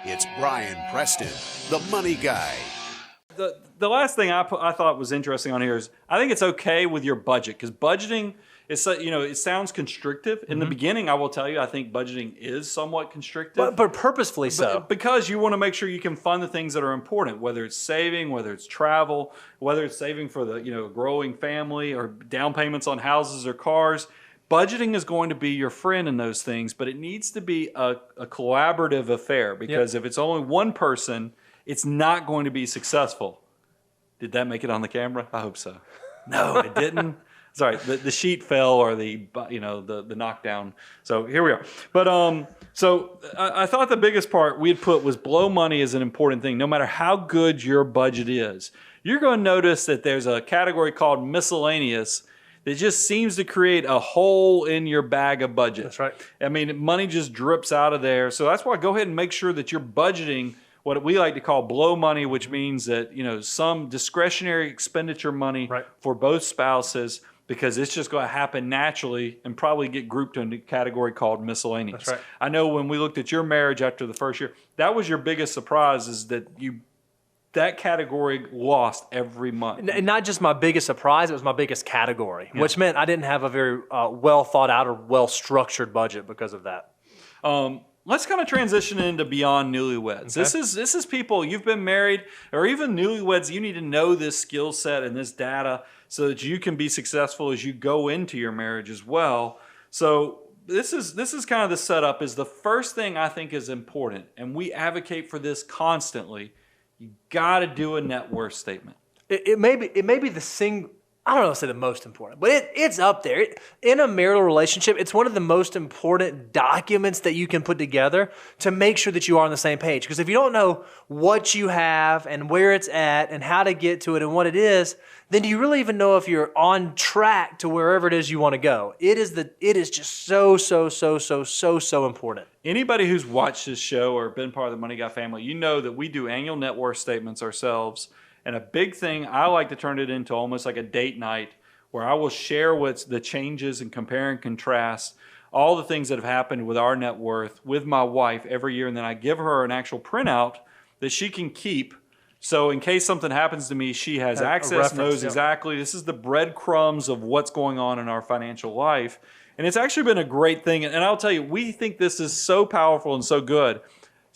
It's Brian Preston, the money guy. The last thing I thought was interesting on here is I think it's okay with your budget, because budgeting is, it sounds constrictive. In the beginning, I will tell you, I think budgeting is somewhat constrictive. But purposefully so. Because you want to make sure you can fund the things that are important, whether it's saving, whether it's travel, whether it's saving for the growing family or down payments on houses or cars. Budgeting is going to be your friend in those things, but it needs to be a collaborative affair, because if it's only one person, it's not going to be successful. Did that make it on the camera? I hope so. No, it didn't. Sorry, the sheet fell, or the knockdown. So here we are. But so I thought the biggest part we'd put was blow money is an important thing. No matter how good your budget is, you're going to notice that there's a category called miscellaneous that just seems to create a hole in your bag of budget. That's right. I mean, money just drips out of there. So that's why go ahead and make sure that you're budgeting what we like to call blow money, which means that, some discretionary expenditure money for both spouses, because it's just going to happen naturally and probably get grouped into a category called miscellaneous. That's right. I know when we looked at your marriage after the first year, that was your biggest surprise, is that that category lost every month. And not just my biggest surprise, it was my biggest category, which meant I didn't have a very well thought out or well structured budget because of that. Let's kind of transition into beyond newlyweds. Okay. This is people, you've been married, or even newlyweds. You need to know this skill set and this data so that you can be successful as you go into your marriage as well. So this is kind of the setup. Is the first thing I think is important, and we advocate for this constantly. You got to do a net worth statement. It may be the single, I don't know if say the most important, but it's up there. In a marital relationship, it's one of the most important documents that you can put together to make sure that you are on the same page. Because if you don't know what you have and where it's at and how to get to it and what it is, then do you really even know if you're on track to wherever it is you want to go? It is just so important. Anybody who's watched this show or been part of the Money Guy family, you know that we do annual net worth statements ourselves. And a big thing, I like to turn it into almost like a date night, where I will share what's the changes and compare and contrast all the things that have happened with our net worth with my wife every year. And then I give her an actual printout that she can keep. So in case something happens to me, she has access, knows exactly. This is the breadcrumbs of what's going on in our financial life. And it's actually been a great thing. And I'll tell you, we think this is so powerful and so good.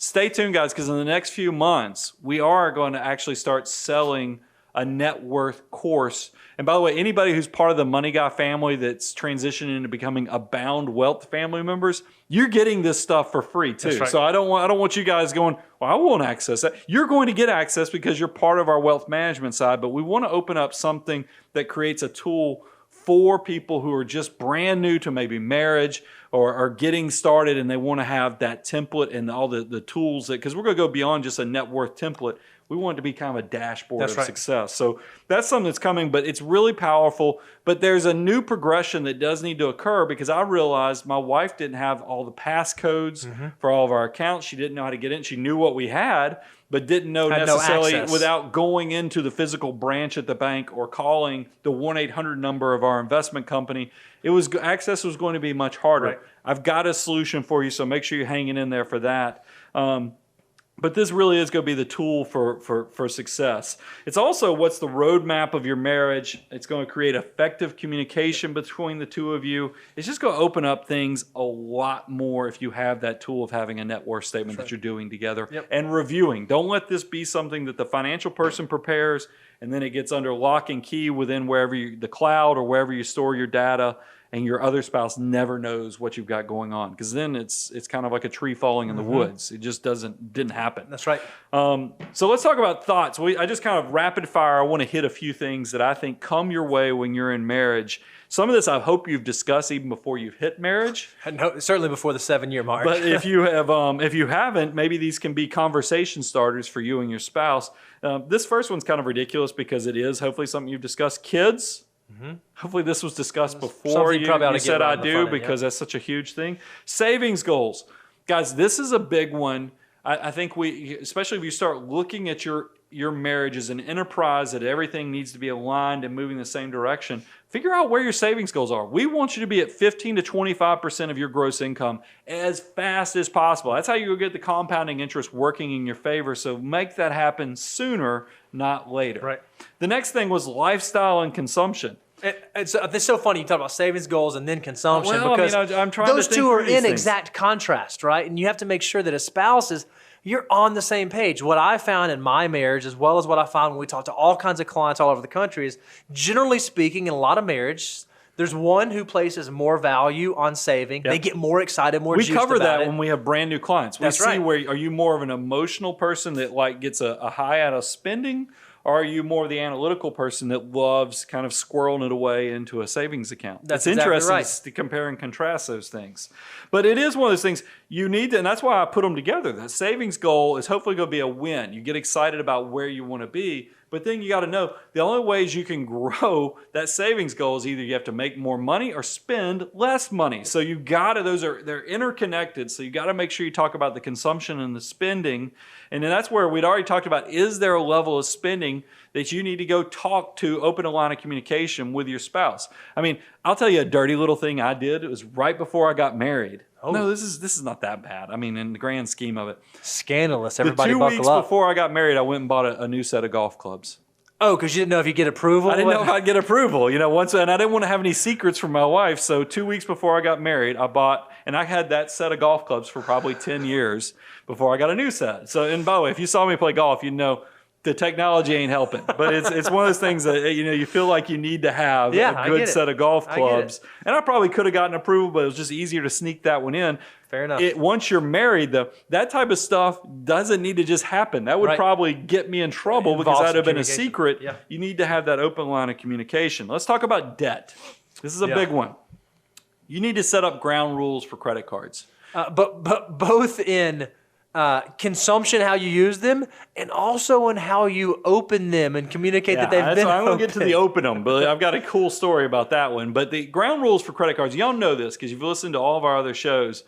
Stay tuned, guys, because in the next few months, we are going to actually start selling a net worth course. And by the way, anybody who's part of the Money Guy family that's transitioning into becoming Abound Wealth family members, you're getting this stuff for free too. That's right. So I don't want you guys going, well, I won't access that. You're going to get access because you're part of our wealth management side, but we want to open up something that creates a tool for people who are just brand new to maybe marriage or are getting started, and they want to have that template and all the tools because we're going to go beyond just a net worth template. We want it to be kind of a dashboard of success. So that's something that's coming, but it's really powerful. But there's a new progression that does need to occur, because I realized my wife didn't have all the passcodes for all of our accounts. She didn't know how to get in. She knew what we had, but didn't know necessarily without going into the physical branch at the bank or calling the 1-800 number of our investment company. Access was going to be much harder. Right. I've got a solution for you, so make sure you're hanging in there for that. But this really is going to be the tool for success. It's also what's the roadmap of your marriage. It's going to create effective communication between the two of you. It's just going to open up things a lot more if you have that tool of having a net worth statement that you're doing together and reviewing. Don't let this be something that the financial person prepares and then it gets under lock and key within the cloud or wherever you store your data, and your other spouse never knows what you've got going on, because then it's kind of like a tree falling in the woods. It just didn't happen. That's right. So let's talk about thoughts. I just kind of rapid fire. I want to hit a few things that I think come your way when you're in marriage. Some of this I hope you've discussed even before you've hit marriage. No, certainly before the 7-year mark. But if you haven't, maybe these can be conversation starters for you and your spouse. This first one's kind of ridiculous because it is hopefully something you've discussed. Kids. Hopefully this was discussed before you said I do, because that's such a huge thing. Savings goals. Guys, this is a big one. I think especially if you start looking at your your marriage is an enterprise, that everything needs to be aligned and moving the same direction, figure out where your savings goals are. We want you to be at 15 to 25% of your gross income as fast as possible. That's how you get the compounding interest working in your favor. So make that happen sooner, not later. Right. The next thing was lifestyle and consumption. It's so funny you talk about savings goals and then consumption, Well, because I'm trying those to think two are through these in things. exact contrast, right? And you have to make sure that as spouses, you're on the same page. What I found in my marriage, as well as what I found when we talk to all kinds of clients all over the country, is generally speaking, in a lot of marriages, there's one who places more value on saving. Yep. They get more excited, more We juiced cover about that it. when we have brand new clients. We That's see right. where, are you more of an emotional person that like gets a high out of spending, or are you more the analytical person that loves kind of squirreling it away into a savings account? That's it's exactly interesting right. to compare and contrast those things. But it is one of those things you need to, and that's why I put them together. That savings goal is hopefully going to be a win. You get excited about where you want to be, but then you got to know the only ways you can grow that savings goal is either you have to make more money or spend less money. So you got to, they're interconnected. So you got to make sure you talk about the consumption and the spending. And then that's where we'd already talked about, is there a level of spending that you need to go talk to, open a line of communication with your spouse? I mean, I'll tell you a dirty little thing I did. It was right before I got married. Oh. No, this is not that bad. I mean, in the grand scheme of it. Scandalous. Everybody The 2 buckle weeks up. before I got married, I went and bought a new set of golf clubs. Oh, because you didn't know if you get approval? I didn't know if I'd get approval, and I didn't want to have any secrets from my wife. So 2 weeks before I got married, I bought, and I had that set of golf clubs for probably 10 years before I got a new set. So, and by the way, if you saw me play golf, you'd know the technology ain't helping. But it's one of those things that, you feel like you need to have Yeah, a I good get it. set of golf I get it. clubs. And I probably could have gotten approval, but it was just easier to sneak that one in. Fair enough. Once you're married, though, that type of stuff doesn't need to just happen. That would Right. probably get me in trouble because Involves that'd have some been a communication. secret. Yeah. You need to have that open line of communication. Let's talk about debt. This is a Yeah. big one. You need to set up ground rules for credit cards. But both in consumption, how you use them, and also in how you open them and communicate that they've that's been why I'm going to get to the opened. open them, but I've got a cool story about that one. But the ground rules for credit cards, y'all know this because you've listened to all of our other shows.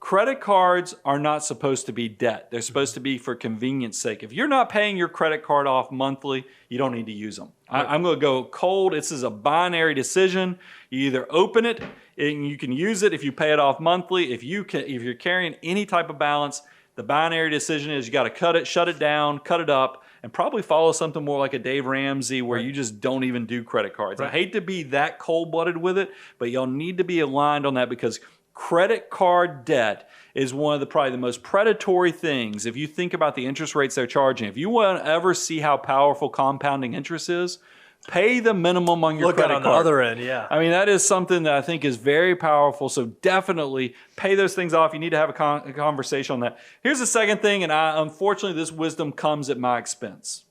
Credit cards are not supposed to be debt. They're supposed to be for convenience sake. If you're not paying your credit card off monthly, you don't need to use them. I'm going to go cold. This is a binary decision. You either open it and you can use it if you pay it off monthly. If you're carrying any type of balance, the binary decision is you got to cut it, shut it down, cut it up, and probably follow something more like a Dave Ramsey where you just don't even do credit cards. I hate to be that cold-blooded with it, but y'all need to be aligned on that because credit card debt is one of probably the most predatory things. If you think about the interest rates they're charging, if you want to ever see how powerful compounding interest is, pay the minimum on your Look at credit on card. the other end, yeah. I mean, that is something that I think is very powerful. So definitely pay those things off. You need to have a conversation on that. Here's the second thing, and unfortunately, this wisdom comes at my expense.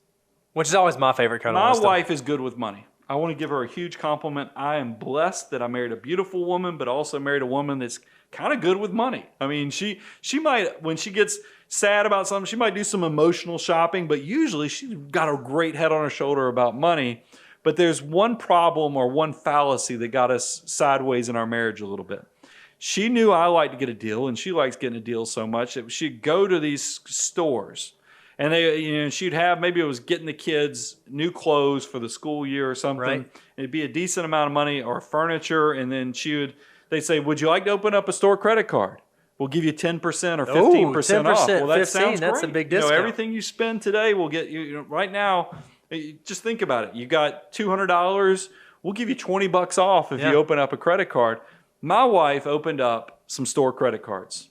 Which is always my favorite kind of My wisdom. wife is good with money. I want to give her a huge compliment. I am blessed that I married a beautiful woman, but also married a woman that's kind of good with money. I mean, she might, when she gets sad about something, she might do some emotional shopping, but usually she's got a great head on her shoulder about money. But there's one problem or one fallacy that got us sideways in our marriage a little bit. She knew I liked to get a deal, and she likes getting a deal so much that she'd go to these stores. And she'd have, maybe it was getting the kids new clothes for the school year or something. Right. It'd be a decent amount of money or furniture. And then they'd say, would you like to open up a store credit card? We'll give you 10% or 15% off. 10%, Well, that 15, sounds that's great. a big discount. Everything you spend today will get you, right now, just think about it. You got $200. We'll give you $20 off if you open up a credit card. My wife opened up some store credit cards.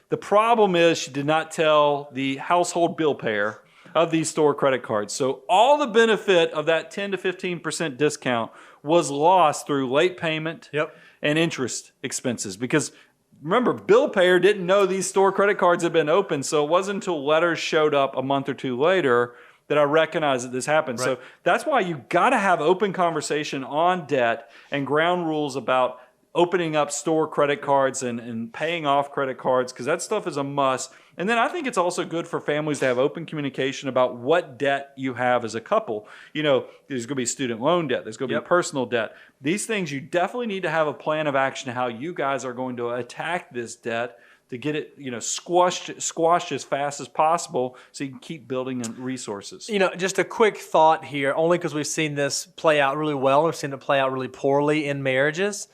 The problem is she did not tell the household bill payer of these store credit cards. So all the benefit of that 10 to 15% discount was lost through late payment and interest expenses. Because remember, bill payer didn't know these store credit cards had been opened. So it wasn't until letters showed up a month or two later that I recognized that this happened. Right. So that's why you got to have open conversation on debt and ground rules about opening up store credit cards and paying off credit cards, because that stuff is a must. And then I think it's also good for families to have open communication about what debt you have as a couple. There's going to be student loan debt. There's going to be personal debt. These things, you definitely need to have a plan of action how you guys are going to attack this debt to get it, squashed as fast as possible so you can keep building resources. Just a quick thought here, only because we've seen this play out really well. We've seen it play out really poorly in marriages.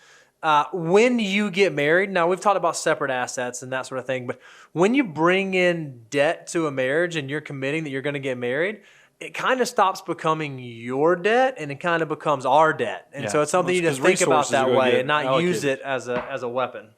When you get married, now we've talked about separate assets and that sort of thing, but when you bring in debt to a marriage and you're committing that you're going to get married, it kind of stops becoming your debt and it kind of becomes our debt. And so it's something you just think about that way and not use it as a weapon.